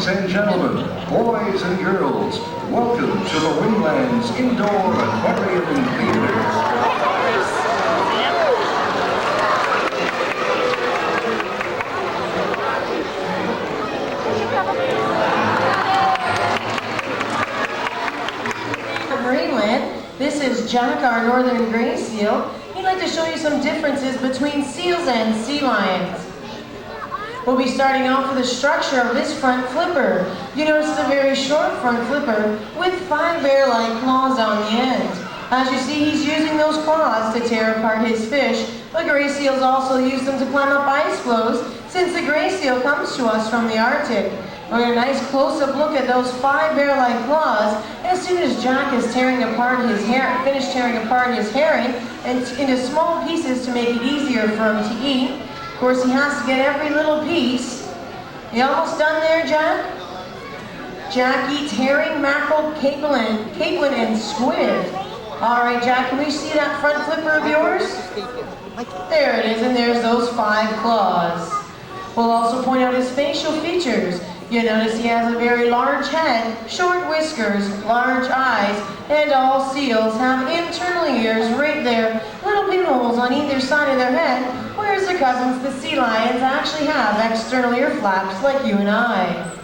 and gentlemen, boys and girls, welcome to the Winglands Indoor Aquarium and Theater. This is Jack, our northern gray seal. He'd like to show you some differences between seals and sea lions. We'll be starting off with the structure of this front flipper. You notice it's a very short front flipper with 5 bear-like claws on the end. As you see, he's using those claws to tear apart his fish, but gray seals also use them to climb up ice floes, since the gray seal comes to us from the Arctic. We'll get a nice close-up look at those 5 bear-like claws. As soon as Jack is finished tearing apart his herring into small pieces to make it easier for him to eat. Of course, he has to get every little piece. You almost done there, Jack? Jack eats herring, mackerel, capelin, and squid. All right, Jack, can we see that front flipper of yours? There it is, and there's those 5 claws. We'll also point out his facial features. You notice he has a very large head, short whiskers, large eyes, and all seals have internal ears right there, little pinholes on either side of their head, whereas their cousins, the sea lions, actually have external ear flaps like you and I.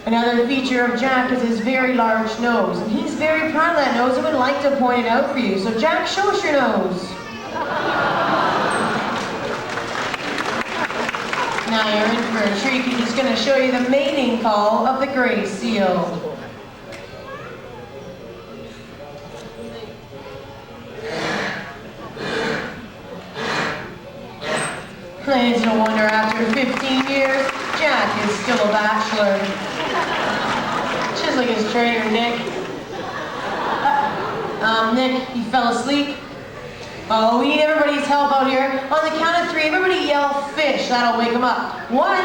Another feature of Jack is his very large nose, and he's very proud of that nose and would like to point it out for you. So Jack, show us your nose. Now you're in for a treat. He's just going to show you the mating call of the gray seal. And it's no wonder after 15 years, Jack is still a bachelor. Just like his trainer, Nick. Nick, you fell asleep? Oh, we need everybody's help out here. On the count of 3, everybody yell fish. That'll wake them up. 1,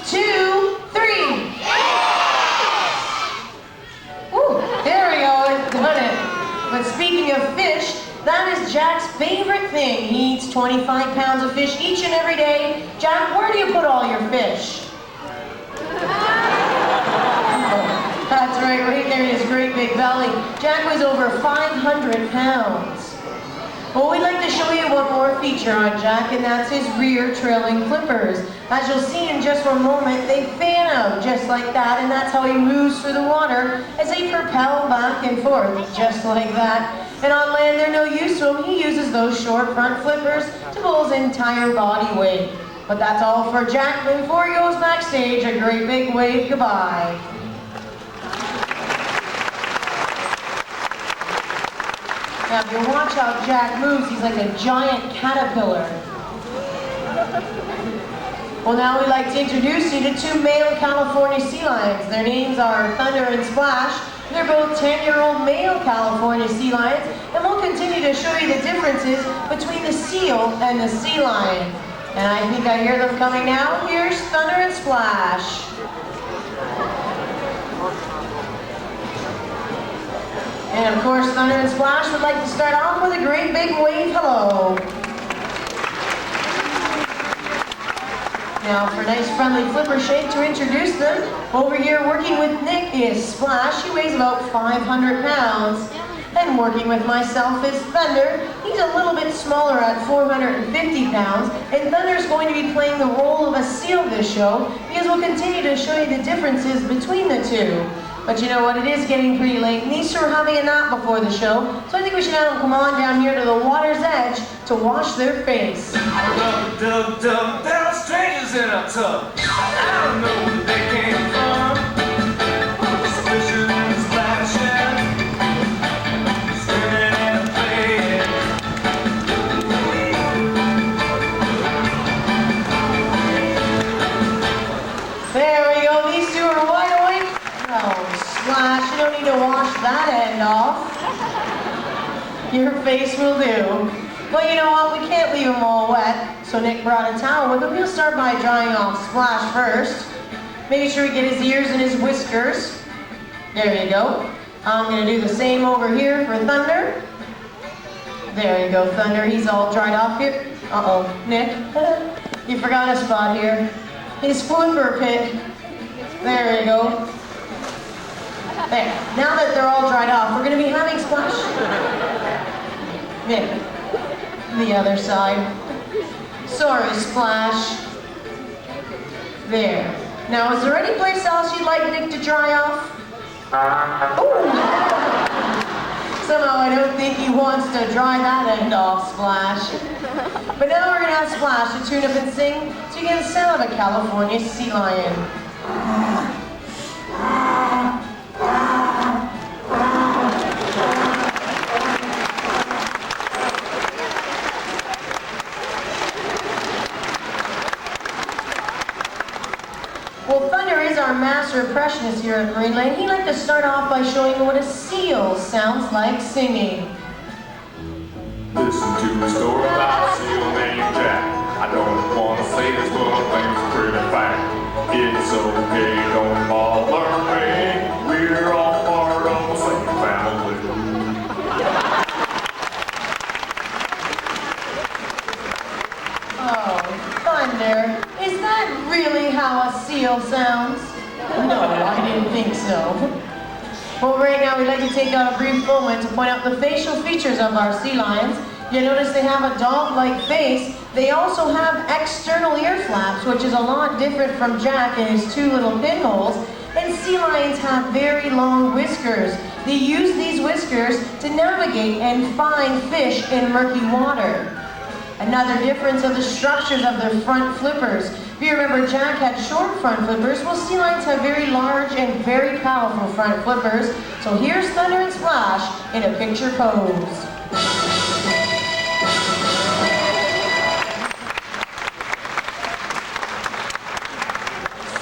2, 3. Ooh, there we go. It's done it. But speaking of fish, that is Jack's favorite thing. He eats 25 pounds of fish each and every day. Jack, where do you put all your fish? That's right there in his great big belly. Jack weighs over 500 pounds. Well, we'd like to show you one more feature on Jack, and that's his rear trailing flippers. As you'll see in just one moment, they fan out just like that, and that's how he moves through the water as they propel back and forth, just like that. And on land, they're no use to him. He uses those short front flippers to pull his entire body weight. But that's all for Jack. Before he goes backstage, a great big wave goodbye. Now, if you watch how Jack moves, he's like a giant caterpillar. Well, now we'd like to introduce you to 2 male California sea lions. Their names are Thunder and Splash. They're both 10-year-old male California sea lions, and we'll continue to show you the differences between the seal and the sea lion. And I think I hear them coming now. Here's Thunder and Splash. And of course, Thunder and Splash would like to start off with a great big wave hello. Now for a nice friendly flipper shake to introduce them, over here working with Nick is Splash. He weighs about 500 pounds. And working with myself is Thunder. He's a little bit smaller at 450 pounds. And Thunder's going to be playing the role of a seal this show, because we'll continue to show you the differences between the 2. But you know what, it is getting pretty late, and these 2 are having a nap before the show, so I think we should have them come on down here to the water's edge to wash their face. Dub, dub, dub, there are strangers in our tub. I don't know where they came from. Suspicion is flashing, screaming and playing. There we go, these 2 are wide awake. Oh, Splash, you don't need to wash that end off. Your face will do. But you know what, we can't leave them all wet, so Nick brought a towel with him. He'll start by drying off Splash first. Make sure we get his ears and his whiskers. There you go. I'm going to do the same over here for Thunder. There you go, Thunder. He's all dried off here. Uh-oh, Nick. You forgot a spot here. His flipper pit. There you go. There. Now that they're all dried off, we're going to be having splash. There. The other side. Sorry, Splash. There. Now, is there any place else you'd like Nick to dry off? Ooh. Somehow I don't think he wants to dry that end off, Splash. But now we're going to have Splash to tune up and sing so you get the sound of a California sea lion. Well, Thunder is our master impressionist here at Marineland. He'd like to start off by showing you what a seal sounds like singing. Listen to a story about a seal named Jack. I don't want to say this, but I think it's pretty fact. It's okay, don't bother me. We're all part of the same family. Oh, Thunder, is that really how a seal sounds? No, I didn't think so. Well, right now we'd like to take a brief moment to point out the facial features of our sea lions. You'll notice they have a dog-like face. They also have external ear flaps, which is a lot different from Jack and his two little pinholes. And sea lions have very long whiskers. They use these whiskers to navigate and find fish in murky water. Another difference of the structures of their front flippers. If you remember, Jack had short front flippers. Well, sea lions have very large and very powerful front flippers. So here's Thunder and Splash in a picture pose.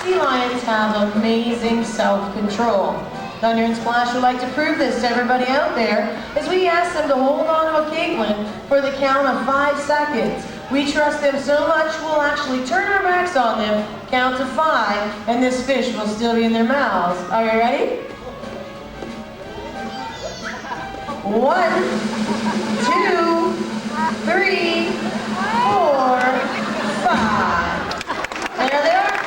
Sea lions have amazing self-control. Thunder and Splash would like to prove this to everybody out there as we ask them to hold on to a Caitlin for the count of 5 seconds. We trust them so much we'll actually turn our backs on them, count to 5, and this fish will still be in their mouths. Are you ready? 1, 2, 3, 4, 5. There they are.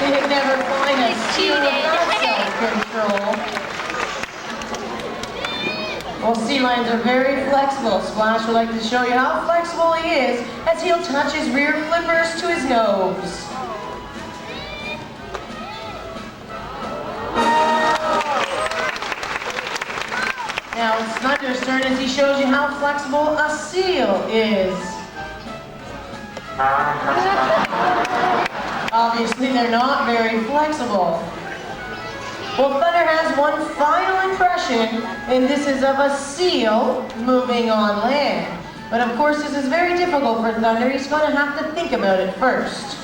They could never find a seal without self-control. Well, sea lions are very flexible. Splash would like to show you how flexible he is as he'll touch his rear flippers to his nose. Now it's Thunder's turn as he shows you how flexible a seal is. Obviously, they're not very flexible. Well, Thunder has one final impression, and this is of a seal moving on land. But of course, this is very difficult for Thunder. He's going to have to think about it first.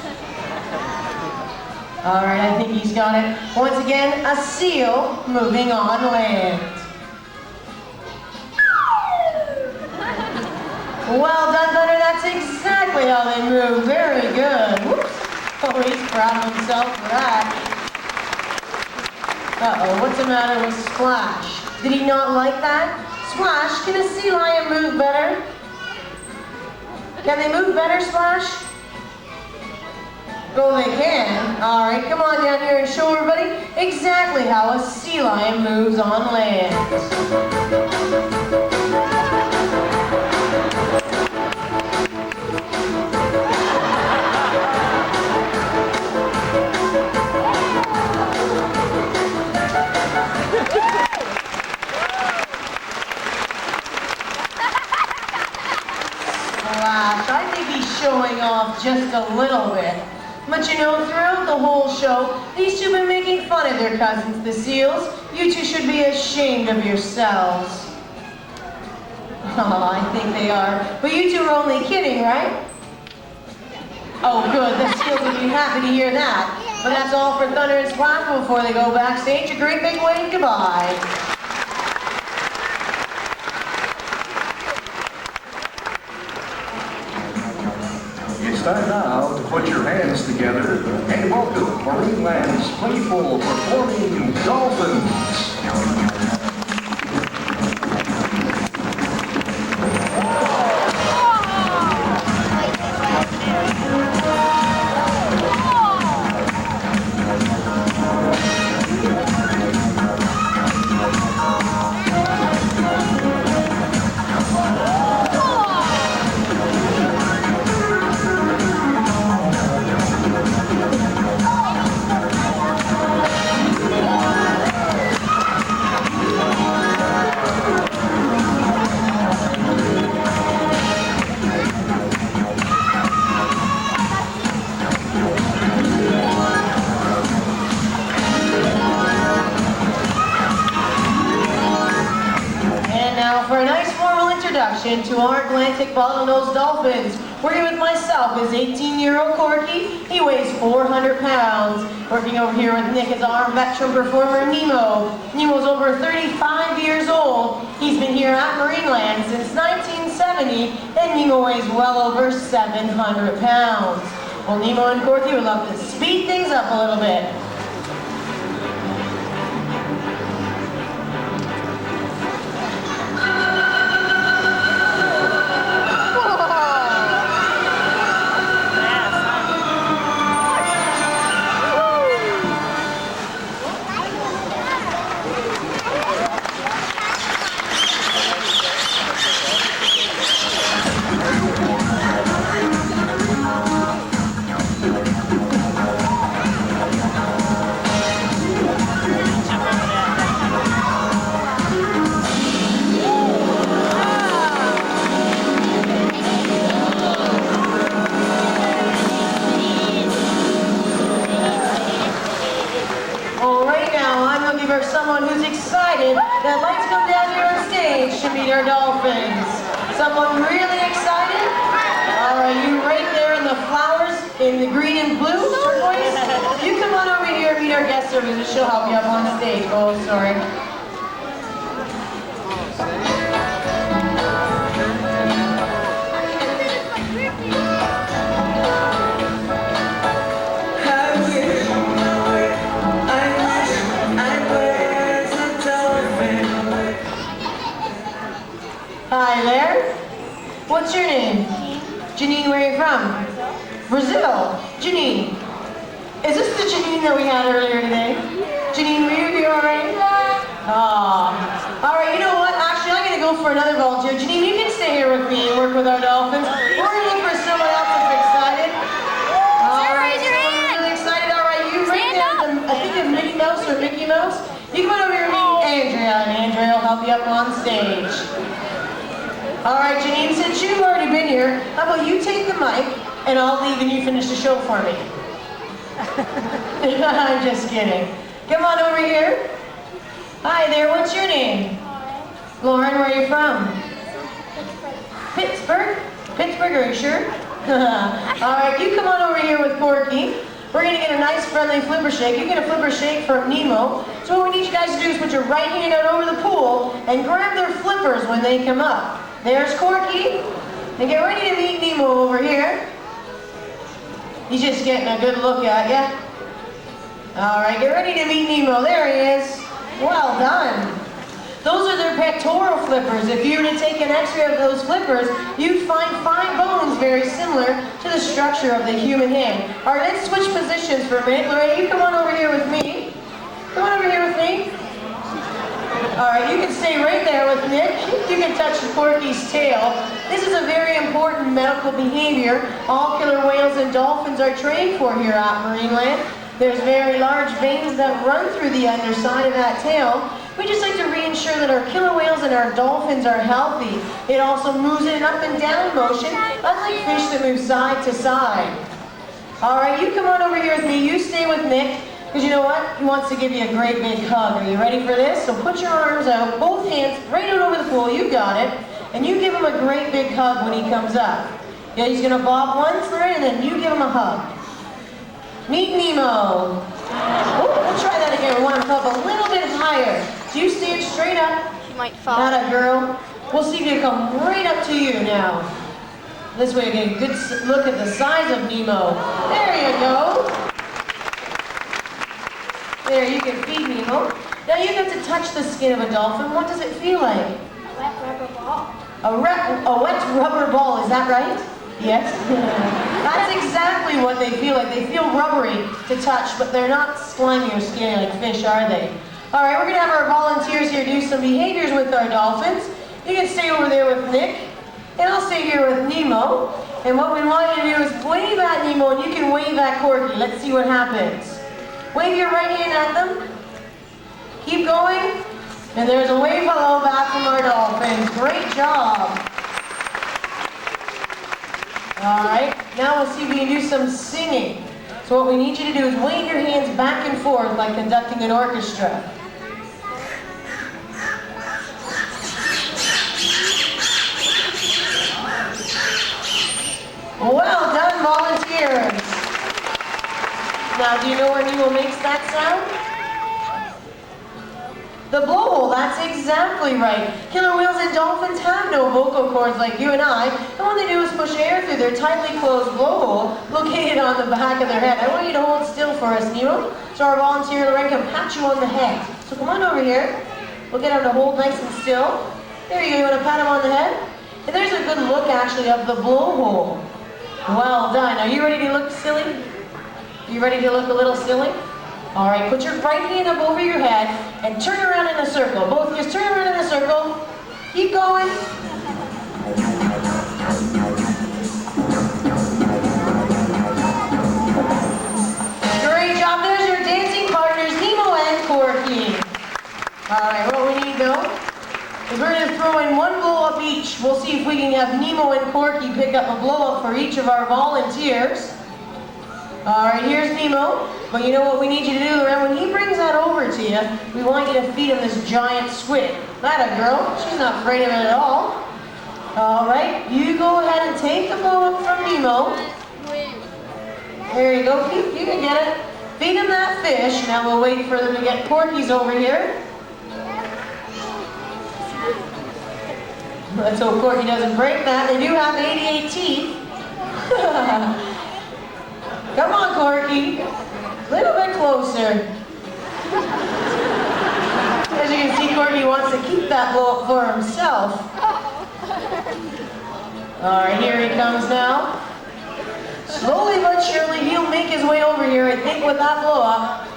All right, I think he's got it. Once again, a seal moving on land. Well done, Thunder. That's exactly how they move. Very good. Whoops. Oh, he's proud of himself for that. Uh-oh, what's the matter with Splash? Did he not like that? Splash, can a sea lion move better? Can they move better, Splash? Oh, they can. All right, come on down here and show everybody exactly how a sea lion moves on land. I think he's showing off just a little bit. But you know, throughout the whole show, these two have been making fun of their cousins, the seals. You two should be ashamed of yourselves. Oh, I think they are. But you two are only kidding, right? Oh, good. The seals will be happy to hear that. But that's all for Thunder and Splash before they go backstage. A great big wave goodbye. It's time now to put your hands together and welcome Marineland's playful performing dolphins. introduction to our Atlantic bottlenose dolphins. We're here with myself, his 18-year-old Corky. He weighs 400 pounds. Working over here with Nick is our veteran performer, Nemo. Nemo's over 35 years old. He's been here at Marineland since 1970, and Nemo weighs well over 700 pounds. Well, Nemo and Corky would love to speed things up a little bit. Someone who's excited that lights come down here on stage to meet our dolphins. Someone really excited? All right, you right there in the flowers in the green and blue turquoise. You come on over here and meet our guest services. She'll help you up on stage. Oh, sorry. Hi there. What's your name? Janine, where are you from? Brazil. Janine. Is this the Janine that we had earlier today? Janine, were you here already? Oh. Alright, you know what? Actually, I'm going to go for another volunteer. Janine, you can stay here with me and work with our dolphins. We're going to look for someone else that's excited. Alright, someone really excited. Alright, you right there. I think of Mickey Mouse or Mickey Mouse. You come on over here and meet Andrea, and Andrea will help you up on stage. All right, Janine, since you've already been here, how about you take the mic, and I'll leave and you finish the show for me. I'm just kidding. Come on over here. Hi there, what's your name? Lauren, where are you from? Pittsburgh? Pittsburgh, are you sure? All right, you come on over here with Corky. We're going to get a nice friendly flipper shake. You get a flipper shake from Nemo. So what we need you guys to do is put your right hand out over the pool and grab their flippers when they come up. There's Corky. And get ready to meet Nemo over here. He's just getting a good look at you. All right, get ready to meet Nemo. There he is. Well done. Those are their pectoral flippers. If you were to take an x-ray of those flippers, you'd find 5 bones very similar to the structure of the human hand. All right, let's switch positions for a minute. Lorraine, you come on over here with me. Come on over here with me. All right, you can stay right there with Nick. You can touch Corky's tail. This is a very important medical behavior all killer whales and dolphins are trained for here at Marineland. There's very large veins that run through the underside of that tail. We just like to reinsure that our killer whales and our dolphins are healthy. It also moves in an up and down motion, unlike fish that move side to side. All right, you come on over here with me. You stay with Nick. Because you know what? He wants to give you a great big hug. Are you ready for this? So put your arms out, both hands, right out over the pool. You got it. And you give him a great big hug when he comes up. Yeah, he's going to bob once, right, and then you give him a hug. Meet Nemo. Oh, we'll try that again. We want him up a little bit higher. So you stand straight up. He might fall. Not a girl. We'll see if he can come right up to you now. This way we get a good look at the size of Nemo. There you go. There, you can feed Nemo. Now you get to touch the skin of a dolphin. What does it feel like? A wet rubber ball. A wet rubber ball, is that right? Yes? That's exactly what they feel like. They feel rubbery to touch, but they're not slimy or skinny like fish, are they? All right, we're going to have our volunteers here do some behaviors with our dolphins. You can stay over there with Nick, and I'll stay here with Nemo. And what we want you to do is wave at Nemo, and you can wave at Corky. Let's see what happens. Wave your right hand at them. Keep going. And there's a wave hello back from our dolphins. Great job. All right, now we'll see if we can do some singing. So what we need you to do is wave your hands back and forth like conducting an orchestra. volunteers. Now, do you know where Nemo makes that sound? The blowhole, that's exactly right. Killer whales and dolphins have no vocal cords like you and I, and what they do is push air through their tightly closed blowhole located on the back of their head. I want you to hold still for us, Nemo, so our volunteer Lorraine can pat you on the head. So come on over here. We'll get him to hold nice and still. There you go, you want to pat him on the head? And there's a good look, actually, of the blowhole. Well done. Are you ready to look silly? You ready to look a little silly? All right, put your right hand up over your head and turn around in a circle. Both just turn around in a circle. Keep going. Great job. There's your dancing partners, Nemo and Corky. All right, what we need though is we're going to throw in one blow up each. We'll see if we can have Nemo and Corky pick up a blow up for each of our volunteers. All right, here's Nemo. But you know what we need you to do, Lorraine? When he brings that over to you, we want you to feed him this giant squid. That a girl. She's not afraid of it at all. All right, you go ahead and take the blow up from Nemo. There you go. You can get it. Feed him that fish. Now we'll wait for them to get Corky's over here. Let's hope Corky doesn't break that. They do have 88 teeth. Come on, Corky. A little bit closer. As you can see, Corky wants to keep that blow up for himself. All right, here he comes now. Slowly but surely, he'll make his way over here, I think, with that blow up.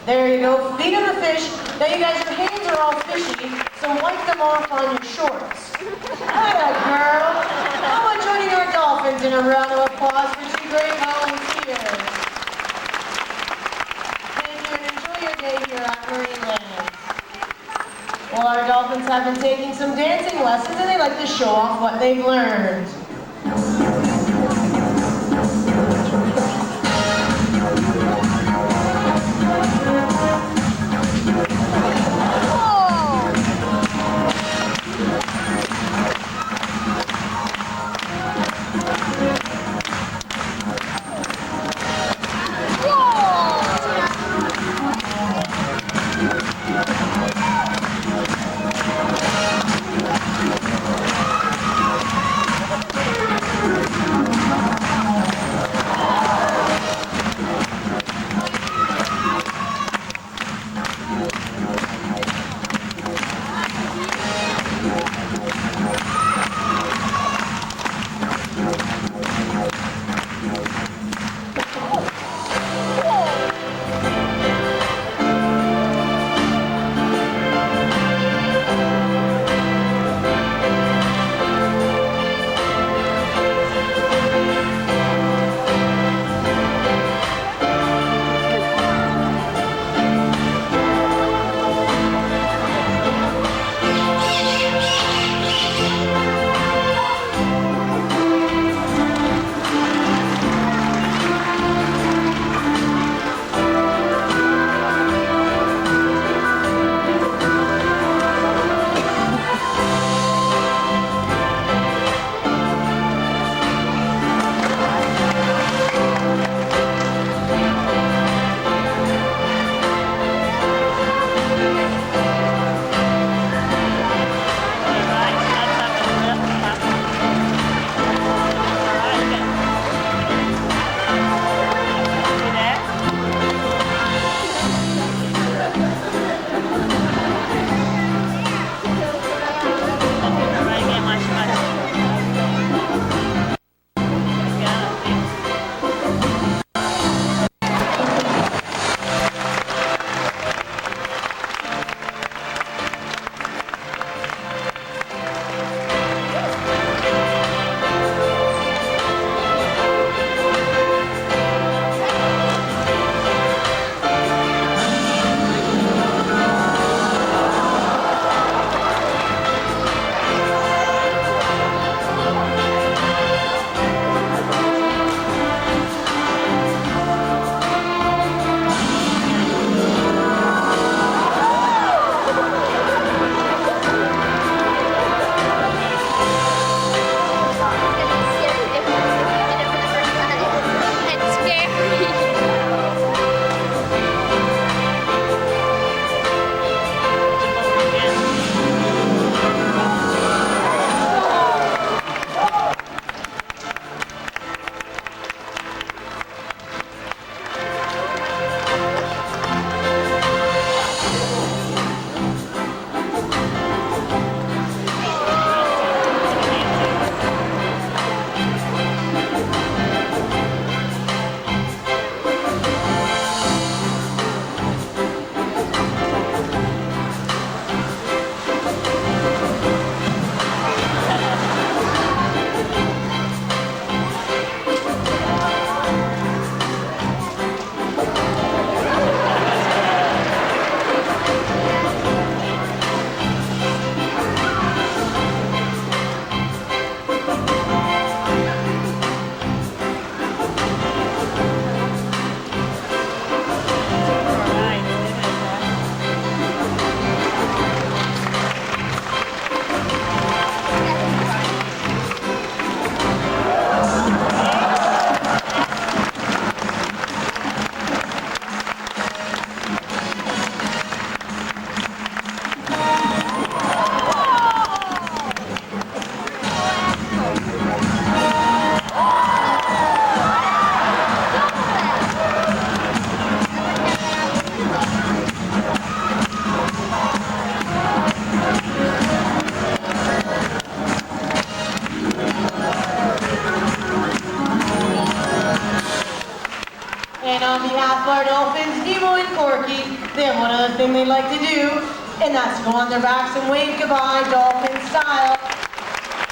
There you go. Feed him the fish. Now, you guys, your hands are all fishy, so wipe them off on your shorts. Atta girl. How about joining our dolphins in a round of applause for two great volunteers? Thank you, and enjoy your day here at Marineland. Well, our dolphins have been taking some dancing lessons, and they like to show off what they've learned. And on behalf of our dolphins, Nemo and Corky, they have one other thing they'd like to do, and that's to go on their backs and wave goodbye, dolphin style.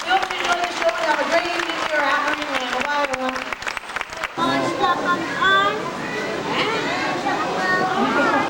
We hope you enjoy the show and have a great evening here at Marine Land. Bye, everyone. I'm stuck on